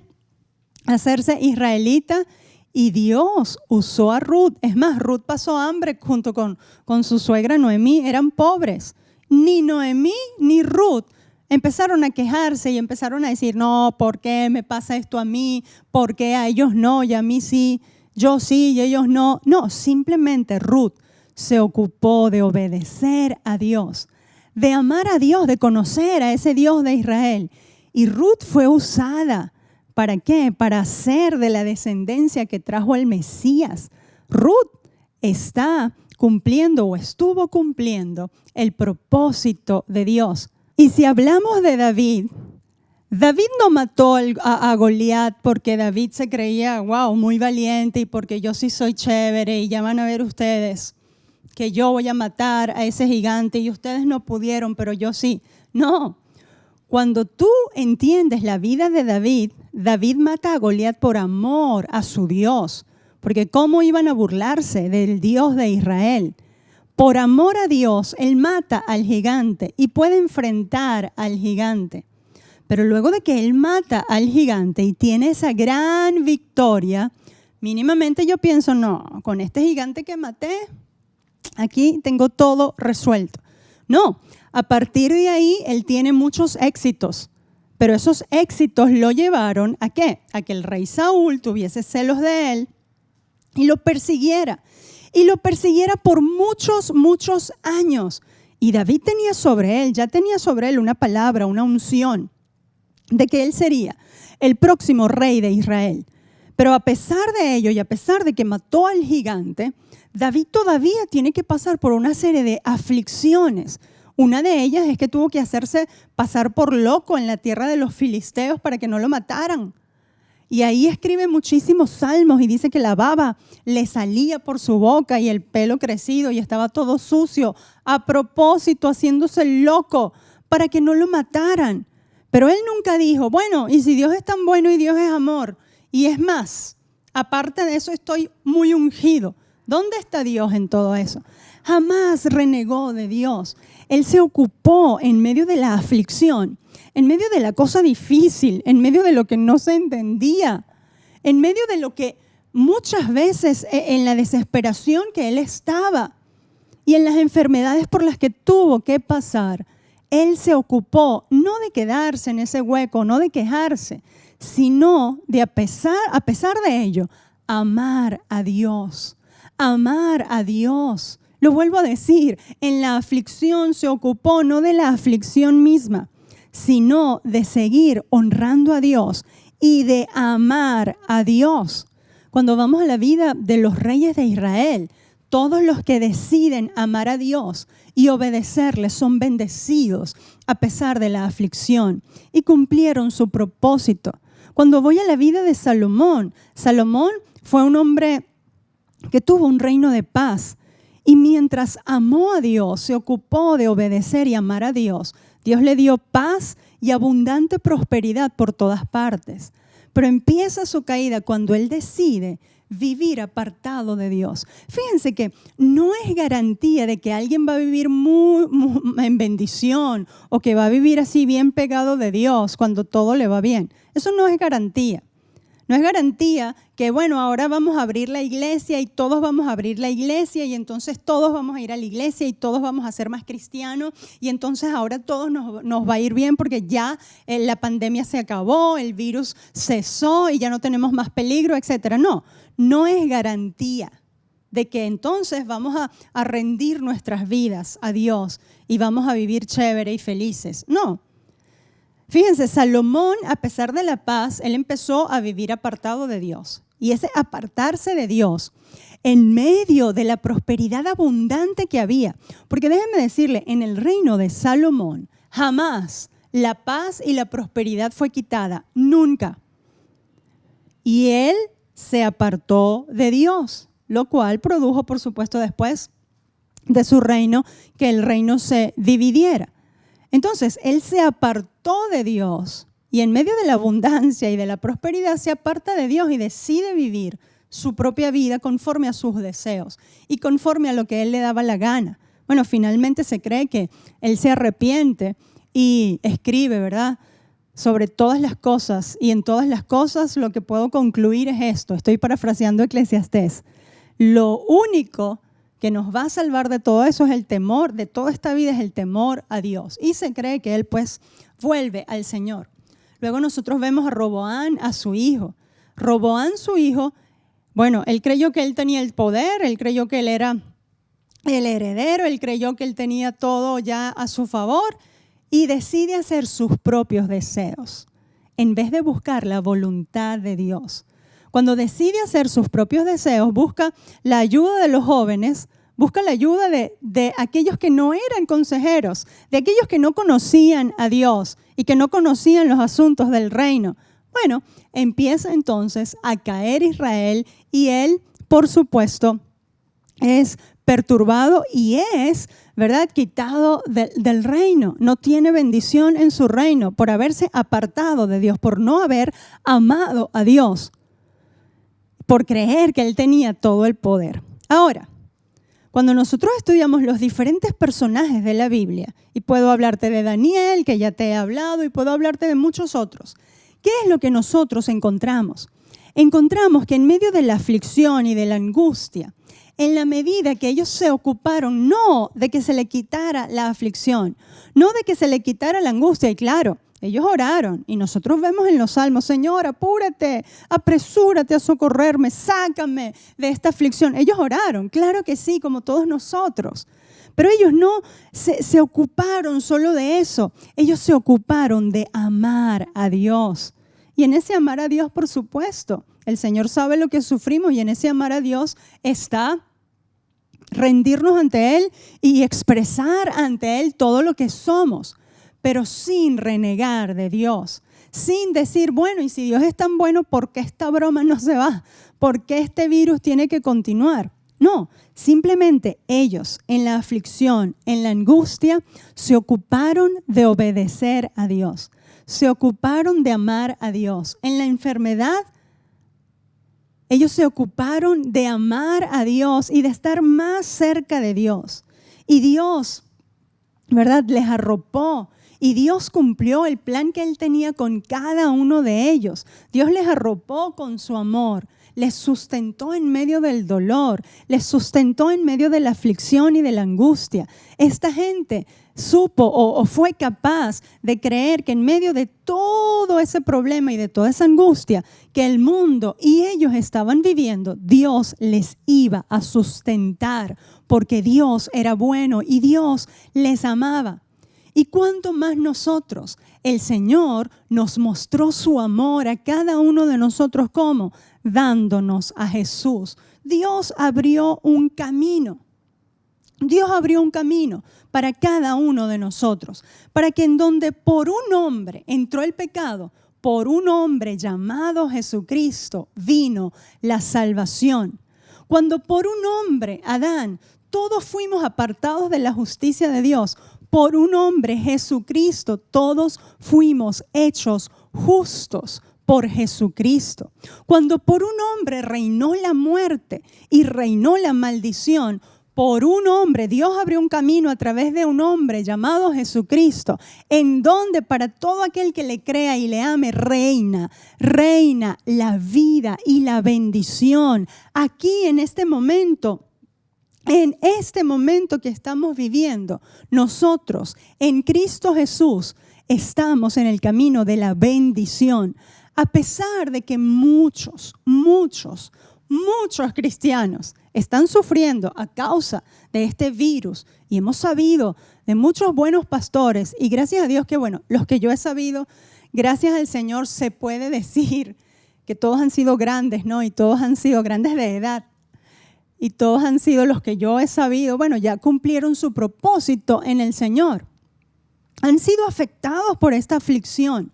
hacerse israelita y Dios usó a Ruth. Es más, Ruth pasó hambre junto con su suegra Noemí, eran pobres. Ni Noemí ni Ruth empezaron a quejarse y empezaron a decir, no, ¿por qué me pasa esto a mí? ¿Por qué a ellos no y a mí sí? Yo sí y ellos no. No, simplemente Ruth se ocupó de obedecer a Dios, de amar a Dios, de conocer a ese Dios de Israel. Y Ruth fue usada. ¿Para qué? Para ser de la descendencia que trajo el Mesías. Ruth está cumpliendo o estuvo cumpliendo el propósito de Dios. Y si hablamos de David, David no mató a Goliat porque David se creía, wow, muy valiente y porque yo sí soy chévere y ya van a ver ustedes que yo voy a matar a ese gigante y ustedes no pudieron, pero yo sí. No. Cuando tú entiendes la vida de David, David mata a Goliat por amor a su Dios, porque ¿cómo iban a burlarse del Dios de Israel? Por amor a Dios, él mata al gigante y puede enfrentar al gigante. Pero luego de que él mata al gigante y tiene esa gran victoria, mínimamente yo pienso, no, con este gigante que maté, aquí tengo todo resuelto. No, a partir de ahí él tiene muchos éxitos, pero esos éxitos lo llevaron ¿a qué? A que el rey Saúl tuviese celos de él y lo persiguiera. Y lo persiguiera por muchos, muchos años. Y David tenía sobre él, ya tenía sobre él una palabra, una unción de que él sería el próximo rey de Israel. Pero a pesar de ello y a pesar de que mató al gigante, David todavía tiene que pasar por una serie de aflicciones. Una de ellas es que tuvo que hacerse pasar por loco en la tierra de los filisteos para que no lo mataran. Y ahí escribe muchísimos salmos y dice que la baba le salía por su boca y el pelo crecido y estaba todo sucio, a propósito, haciéndose loco para que no lo mataran. Pero él nunca dijo, bueno, y si Dios es tan bueno y Dios es amor, y es más, aparte de eso estoy muy ungido. ¿Dónde está Dios en todo eso? Jamás renegó de Dios. Él se ocupó en medio de la aflicción, en medio de la cosa difícil, en medio de lo que no se entendía, en medio de lo que muchas veces en la desesperación que él estaba y en las enfermedades por las que tuvo que pasar, él se ocupó no de quedarse en ese hueco, no de quejarse, sino de a pesar de ello, amar a Dios, amar a Dios. Lo vuelvo a decir, en la aflicción se ocupó no de la aflicción misma, sino de seguir honrando a Dios y de amar a Dios. Cuando vamos a la vida de los reyes de Israel, todos los que deciden amar a Dios y obedecerle son bendecidos a pesar de la aflicción y cumplieron su propósito. Cuando voy a la vida de Salomón, Salomón fue un hombre que tuvo un reino de paz. Y mientras amó a Dios, se ocupó de obedecer y amar a Dios, Dios le dio paz y abundante prosperidad por todas partes. Pero empieza su caída cuando él decide vivir apartado de Dios. Fíjense que no es garantía de que alguien va a vivir muy en bendición o que va a vivir así bien pegado de Dios cuando todo le va bien. Eso no es garantía. No es garantía que, bueno, ahora vamos a abrir la iglesia y todos vamos a abrir la iglesia y entonces todos vamos a ir a la iglesia y todos vamos a ser más cristianos y entonces ahora todos nos va a ir bien porque ya la pandemia se acabó, el virus cesó y ya no tenemos más peligro, etc. No, no es garantía de que entonces vamos a rendir nuestras vidas a Dios y vamos a vivir chévere y felices. No. Fíjense, Salomón, a pesar de la paz, él empezó a vivir apartado de Dios. Y ese apartarse de Dios en medio de la prosperidad abundante que había. Porque déjenme decirle, en el reino de Salomón jamás la paz y la prosperidad fue quitada, nunca. Y él se apartó de Dios, lo cual produjo, por supuesto, después de su reino, que el reino se dividiera. Entonces, él se apartó de Dios y en medio de la abundancia y de la prosperidad se aparta de Dios y decide vivir su propia vida conforme a sus deseos y conforme a lo que él le daba la gana. Bueno, finalmente se cree que él se arrepiente y escribe, ¿verdad?, sobre todas las cosas, y en todas las cosas lo que puedo concluir es esto. Estoy parafraseando Eclesiastés. Lo único que nos va a salvar de todo eso es el temor, de toda esta vida es el temor a Dios. Y se cree que él pues vuelve al Señor. Luego nosotros vemos a Roboam, a su hijo. Roboam, su hijo, bueno, él creyó que él tenía el poder, él creyó que él era el heredero, él creyó que él tenía todo ya a su favor y decide hacer sus propios deseos en vez de buscar la voluntad de Dios. Cuando decide hacer sus propios deseos, busca la ayuda de los jóvenes, busca la ayuda de aquellos que no eran consejeros, de aquellos que no conocían a Dios y que no conocían los asuntos del reino. Bueno, empieza entonces a caer Israel y él, por supuesto, es perturbado y es, ¿verdad?, quitado del reino. No tiene bendición en su reino por haberse apartado de Dios, por no haber amado a Dios, por creer que él tenía todo el poder. Ahora, cuando nosotros estudiamos los diferentes personajes de la Biblia, y puedo hablarte de Daniel, que ya te he hablado, y puedo hablarte de muchos otros, ¿qué es lo que nosotros encontramos? Encontramos que en medio de la aflicción y de la angustia, en la medida que ellos se ocuparon no de que se le quitara la aflicción, no de que se le quitara la angustia, y claro, ellos oraron y nosotros vemos en los salmos, Señor, apúrate, apresúrate a socorrerme, sácame de esta aflicción. Ellos oraron, claro que sí, como todos nosotros, pero ellos no se ocuparon solo de eso, ellos se ocuparon de amar a Dios. Y en ese amar a Dios, por supuesto, el Señor sabe lo que sufrimos y en ese amar a Dios está rendirnos ante Él y expresar ante Él todo lo que somos, pero sin renegar de Dios, sin decir, bueno, y si Dios es tan bueno, ¿por qué esta broma no se va? ¿Por qué este virus tiene que continuar? No, simplemente ellos en la aflicción, en la angustia, se ocuparon de obedecer a Dios, se ocuparon de amar a Dios. En la enfermedad, ellos se ocuparon de amar a Dios y de estar más cerca de Dios. Y Dios, ¿verdad?, les arropó. Y Dios cumplió el plan que Él tenía con cada uno de ellos. Dios les arropó con su amor, les sustentó en medio del dolor, les sustentó en medio de la aflicción y de la angustia. Esta gente supo o fue capaz de creer que en medio de todo ese problema y de toda esa angustia que el mundo y ellos estaban viviendo, Dios les iba a sustentar porque Dios era bueno y Dios les amaba. ¿Y cuánto más nosotros? El Señor nos mostró su amor a cada uno de nosotros, ¿cómo? Dándonos a Jesús. Dios abrió un camino. Dios abrió un camino para cada uno de nosotros, para que en donde por un hombre entró el pecado, por un hombre llamado Jesucristo vino la salvación. Cuando por un hombre, Adán, todos fuimos apartados de la justicia de Dios, por un hombre, Jesucristo, todos fuimos hechos justos por Jesucristo. Cuando por un hombre reinó la muerte y reinó la maldición, por un hombre, Dios abrió un camino a través de un hombre llamado Jesucristo, en donde para todo aquel que le crea y le ame, reina la vida y la bendición. Aquí en este momento que estamos viviendo, nosotros en Cristo Jesús estamos en el camino de la bendición. A pesar de que muchos cristianos están sufriendo a causa de este virus y hemos sabido de muchos buenos pastores y gracias a Dios que bueno, los que yo he sabido, gracias al Señor se puede decir que todos han sido grandes, ¿no? Y todos han sido grandes de edad. y todos han sido los que yo he sabido, bueno, ya cumplieron su propósito en el Señor. Han sido afectados por esta aflicción.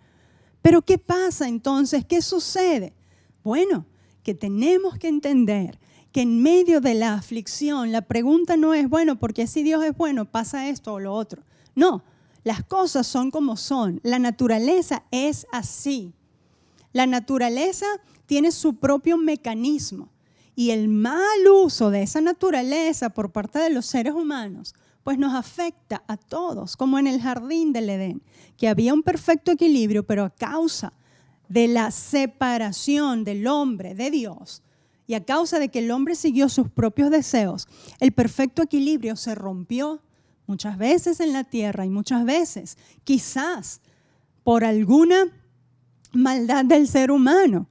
Pero ¿qué pasa entonces? ¿Qué sucede? Bueno, que tenemos que entender que en medio de la aflicción, la pregunta no es, bueno, porque si Dios es bueno, pasa esto o lo otro. No, las cosas son como son. La naturaleza es así. La naturaleza tiene su propio mecanismo y el mal uso de esa naturaleza por parte de los seres humanos pues nos afecta a todos, como en el jardín del Edén, que había un perfecto equilibrio, pero a causa de la separación del hombre de Dios y a causa de que el hombre siguió sus propios deseos, el perfecto equilibrio se rompió muchas veces en la tierra y muchas veces, quizás por alguna maldad del ser humano,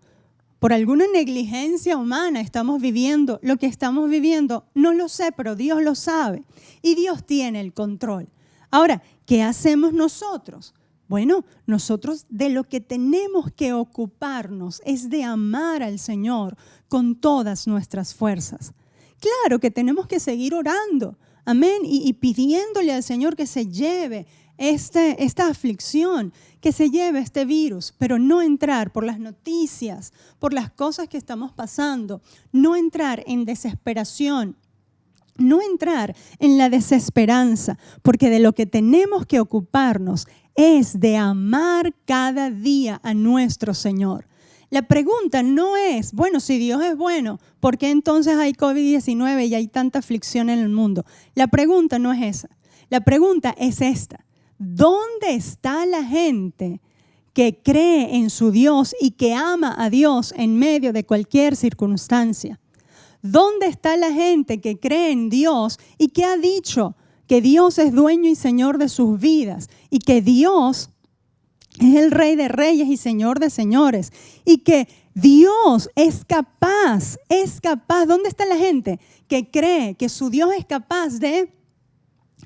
por alguna negligencia humana estamos viviendo lo que estamos viviendo. No lo sé, pero Dios lo sabe y Dios tiene el control. Ahora, ¿qué hacemos nosotros? Bueno, nosotros de lo que tenemos que ocuparnos es de amar al Señor con todas nuestras fuerzas. Claro que tenemos que seguir orando, amén, y pidiéndole al Señor que se lleve esta aflicción, que se lleve este virus, pero no entrar por las noticias, por las cosas que estamos pasando, no entrar en desesperación, no entrar en la desesperanza, porque de lo que tenemos que ocuparnos es de amar cada día a nuestro Señor. La pregunta no es, bueno, si Dios es bueno, ¿por qué entonces hay COVID-19 y hay tanta aflicción en el mundo? La pregunta no es esa. La pregunta es esta. ¿Dónde está la gente que cree en su Dios y que ama a Dios en medio de cualquier circunstancia? ¿Dónde está la gente que cree en Dios y que ha dicho que Dios es dueño y Señor de sus vidas y que Dios es el Rey de Reyes y Señor de Señores y que Dios es capaz? ¿Dónde está la gente que cree que su Dios es capaz de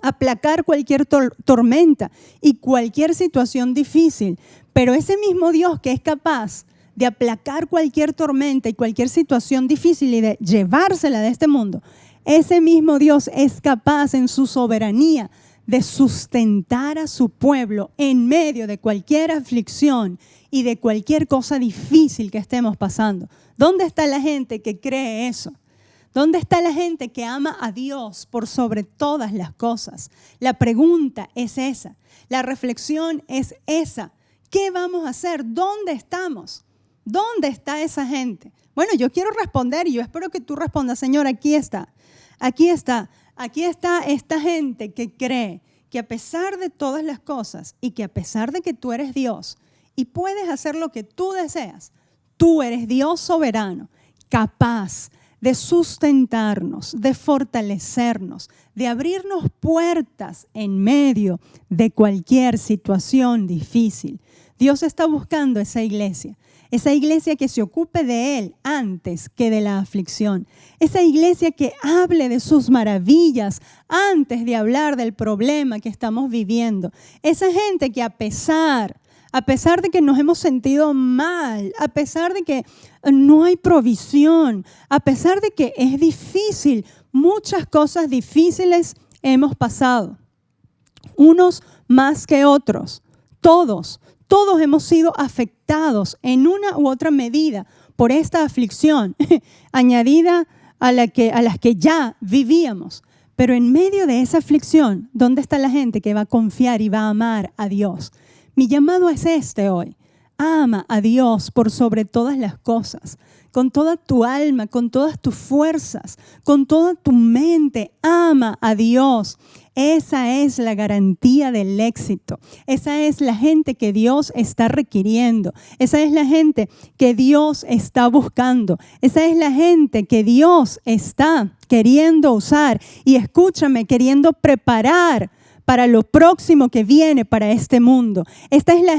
aplacar cualquier tormenta y cualquier situación difícil? Pero ese mismo Dios que es capaz de aplacar cualquier tormenta y cualquier situación difícil y de llevársela de este mundo, ese mismo Dios es capaz en su soberanía de sustentar a su pueblo en medio de cualquier aflicción y de cualquier cosa difícil que estemos pasando. ¿Dónde está la gente que cree eso? ¿Dónde está la gente que ama a Dios por sobre todas las cosas? La pregunta es esa, la reflexión es esa. ¿Qué vamos a hacer? ¿Dónde estamos? ¿Dónde está esa gente? Bueno, yo quiero responder y yo espero que tú respondas, Señor, aquí está. Aquí está esta gente que cree que a pesar de todas las cosas y que a pesar de que tú eres Dios y puedes hacer lo que tú deseas, tú eres Dios soberano, capaz de sustentarnos, de fortalecernos, de abrirnos puertas en medio de cualquier situación difícil. Dios está buscando esa iglesia que se ocupe de Él antes que de la aflicción, esa iglesia que hable de sus maravillas antes de hablar del problema que estamos viviendo, esa gente que a pesar de que nos hemos sentido mal, a pesar de que no hay provisión, a pesar de que es difícil, muchas cosas difíciles hemos pasado, unos más que otros, todos hemos sido afectados en una u otra medida por esta aflicción añadida a las que ya vivíamos. Pero en medio de esa aflicción, ¿dónde está la gente que va a confiar y va a amar a Dios? Mi llamado es este hoy. Ama a Dios por sobre todas las cosas, con toda tu alma, con todas tus fuerzas, con toda tu mente. Ama a Dios. Esa es la garantía del éxito. Esa es la gente que Dios está requiriendo. Esa es la gente que Dios está buscando. Esa es la gente que Dios está queriendo usar y, escúchame, queriendo preparar para lo próximo que viene para este mundo. Esa es la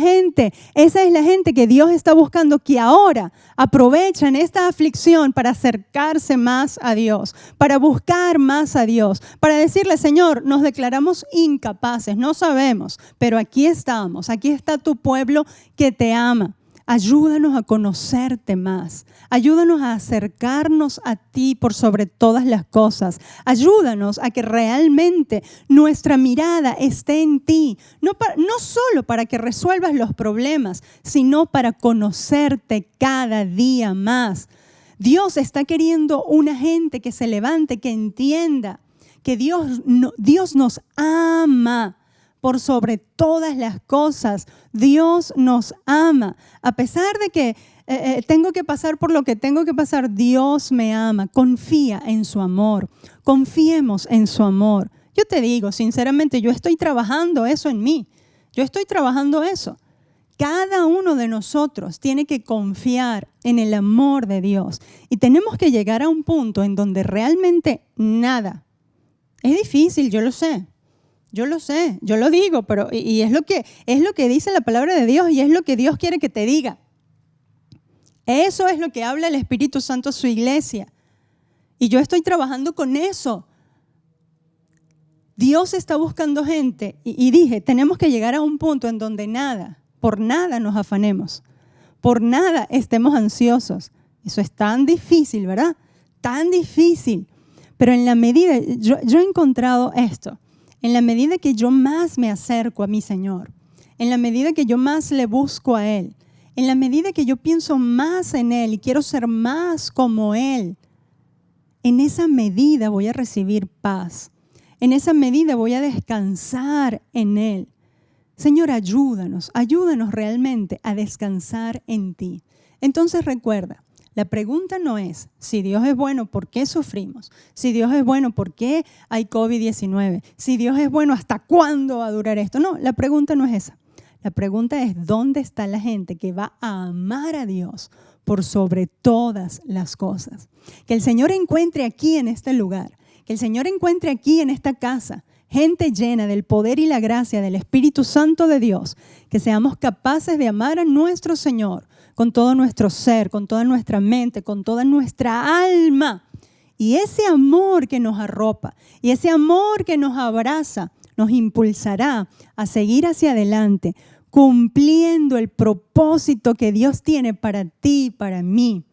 gente que Dios está buscando, que ahora aprovechan esta aflicción para acercarse más a Dios, para buscar más a Dios, para decirle, Señor, nos declaramos incapaces, no sabemos, pero aquí estamos, aquí está tu pueblo que te ama. Ayúdanos a conocerte más. Ayúdanos a acercarnos a ti por sobre todas las cosas. Ayúdanos a que realmente nuestra mirada esté en ti. No solo para que resuelvas los problemas, sino para conocerte cada día más. Dios está queriendo una gente que se levante, que entienda que Dios nos ama. Por sobre todas las cosas, Dios nos ama. A pesar de que tengo que pasar por lo que tengo que pasar, Dios me ama. Confía en su amor. Confiemos en su amor. Yo te digo, sinceramente, yo estoy trabajando eso en mí. Yo estoy trabajando eso. Cada uno de nosotros tiene que confiar en el amor de Dios. Y tenemos que llegar a un punto en donde realmente nada. Es difícil, yo lo sé. Yo lo sé, yo lo digo, pero y es lo que dice la palabra de Dios y es lo que Dios quiere que te diga. Eso es lo que habla el Espíritu Santo a su iglesia. Y yo estoy trabajando con eso. Dios está buscando gente y dije, tenemos que llegar a un punto en donde por nada nos afanemos, por nada estemos ansiosos. Eso es tan difícil, ¿verdad? Tan difícil. Pero en la medida, yo he encontrado esto. En la medida que yo más me acerco a mi Señor, en la medida que yo más le busco a Él, en la medida que yo pienso más en Él y quiero ser más como Él, en esa medida voy a recibir paz. En esa medida voy a descansar en Él. Señor, ayúdanos realmente a descansar en ti. Entonces recuerda, la pregunta no es, si Dios es bueno, ¿por qué sufrimos? Si Dios es bueno, ¿por qué hay COVID-19? Si Dios es bueno, ¿hasta cuándo va a durar esto? No, la pregunta no es esa. La pregunta es, ¿dónde está la gente que va a amar a Dios por sobre todas las cosas? Que el Señor encuentre aquí en este lugar, que el Señor encuentre aquí en esta casa, gente llena del poder y la gracia del Espíritu Santo de Dios, que seamos capaces de amar a nuestro Señor con todo nuestro ser, con toda nuestra mente, con toda nuestra alma. Y ese amor que nos arropa y ese amor que nos abraza nos impulsará a seguir hacia adelante, cumpliendo el propósito que Dios tiene para ti y para mí.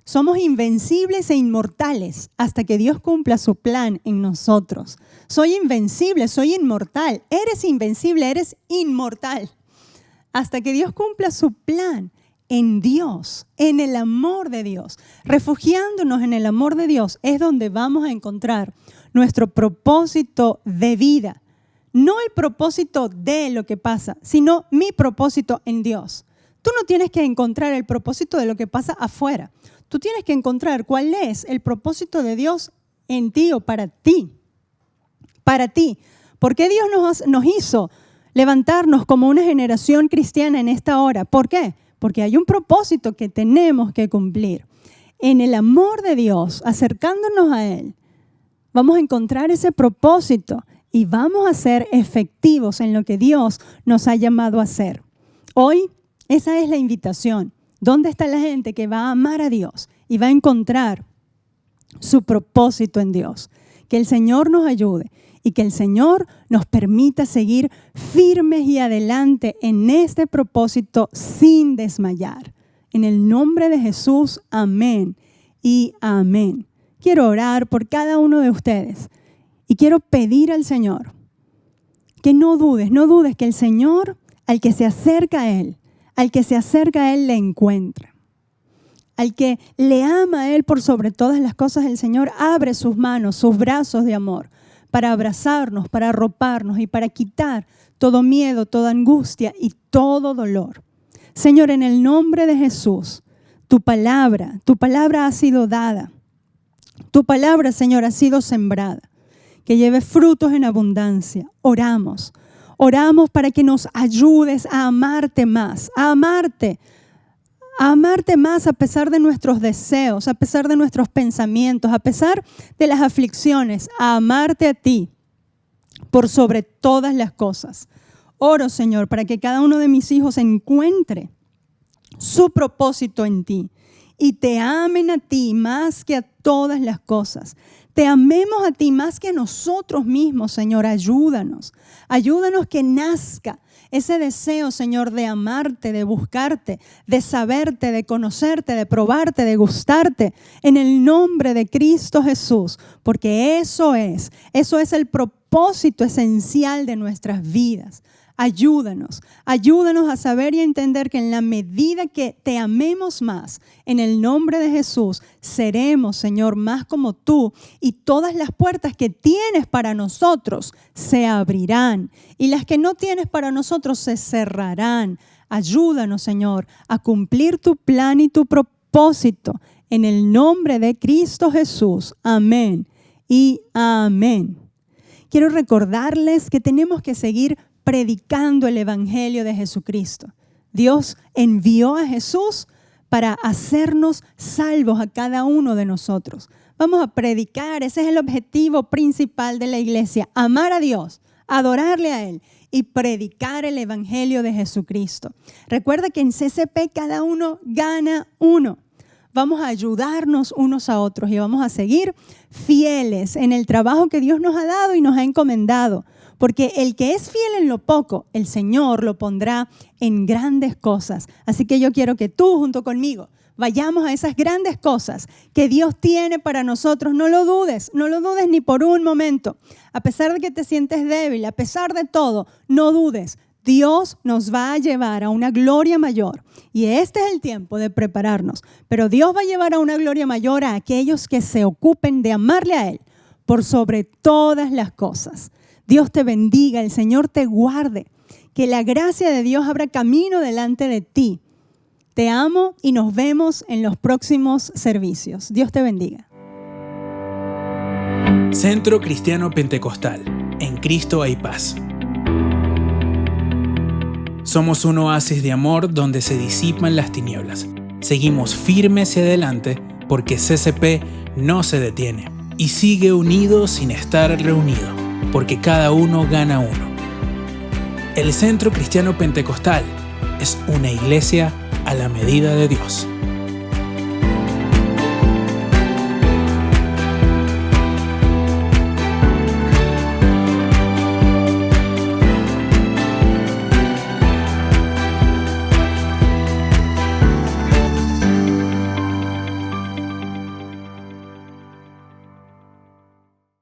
Somos invencibles e inmortales hasta que Dios cumpla su plan en nosotros. Soy invencible, soy inmortal. Eres invencible, eres inmortal. Hasta que Dios cumpla su plan en Dios, en el amor de Dios. Refugiándonos en el amor de Dios es donde vamos a encontrar nuestro propósito de vida. No el propósito de lo que pasa, sino mi propósito en Dios. Tú no tienes que encontrar el propósito de lo que pasa afuera. Tú tienes que encontrar cuál es el propósito de Dios en ti o para ti. Para ti. ¿Por qué Dios nos hizo levantarnos como una generación cristiana en esta hora? ¿Por qué? Porque hay un propósito que tenemos que cumplir. En el amor de Dios, acercándonos a Él, vamos a encontrar ese propósito y vamos a ser efectivos en lo que Dios nos ha llamado a hacer. Hoy, esa es la invitación. ¿Dónde está la gente que va a amar a Dios y va a encontrar su propósito en Dios? Que el Señor nos ayude y que el Señor nos permita seguir firmes y adelante en este propósito sin desmayar. En el nombre de Jesús, amén y amén. Quiero orar por cada uno de ustedes y quiero pedir al Señor que no dudes que el Señor, al que se acerca a Él, le encuentra. Al que le ama a Él por sobre todas las cosas, el Señor abre sus manos, sus brazos de amor para abrazarnos, para arroparnos y para quitar todo miedo, toda angustia y todo dolor. Señor, en el nombre de Jesús, tu palabra ha sido dada. Tu palabra, Señor, ha sido sembrada. Que lleve frutos en abundancia. Oramos para que nos ayudes a amarte más, a amarte más a pesar de nuestros deseos, a pesar de nuestros pensamientos, a pesar de las aflicciones, a amarte a ti por sobre todas las cosas. Oro, Señor, para que cada uno de mis hijos encuentre su propósito en ti y te amen a ti más que a todas las cosas. te amemos a ti más que a nosotros mismos, Señor. Ayúdanos que nazca ese deseo, Señor, de amarte, de buscarte, de saberte, de conocerte, de probarte, de gustarte, en el nombre de Cristo Jesús, porque eso es el propósito esencial de nuestras vidas. Ayúdanos a saber y a entender que en la medida que te amemos más, en el nombre de Jesús, seremos, Señor, más como tú, y todas las puertas que tienes para nosotros se abrirán y las que no tienes para nosotros se cerrarán. Ayúdanos, Señor, a cumplir tu plan y tu propósito en el nombre de Cristo Jesús. Amén y amén. Quiero recordarles que tenemos que seguir predicando el Evangelio de Jesucristo. Dios envió a Jesús para hacernos salvos a cada uno de nosotros. Vamos a predicar, ese es el objetivo principal de la iglesia, amar a Dios, adorarle a Él y predicar el Evangelio de Jesucristo. Recuerda que en CCP cada uno gana uno. Vamos a ayudarnos unos a otros y vamos a seguir fieles en el trabajo que Dios nos ha dado y nos ha encomendado. Porque el que es fiel en lo poco, el Señor lo pondrá en grandes cosas. Así que yo quiero que tú, junto conmigo, vayamos a esas grandes cosas que Dios tiene para nosotros. No lo dudes ni por un momento. A pesar de que te sientes débil, a pesar de todo, no dudes. Dios nos va a llevar a una gloria mayor. Y este es el tiempo de prepararnos. Pero Dios va a llevar a una gloria mayor a aquellos que se ocupen de amarle a Él por sobre todas las cosas. Dios te bendiga, el Señor te guarde, que la gracia de Dios abra camino delante de ti. Te amo y nos vemos en los próximos servicios. Dios te bendiga. Centro Cristiano Pentecostal. En Cristo hay paz. Somos un oasis de amor donde se disipan las tinieblas. Seguimos firmes y adelante porque CCP no se detiene y sigue unido sin estar reunido, porque cada uno gana uno. El Centro Cristiano Pentecostal es una iglesia a la medida de Dios.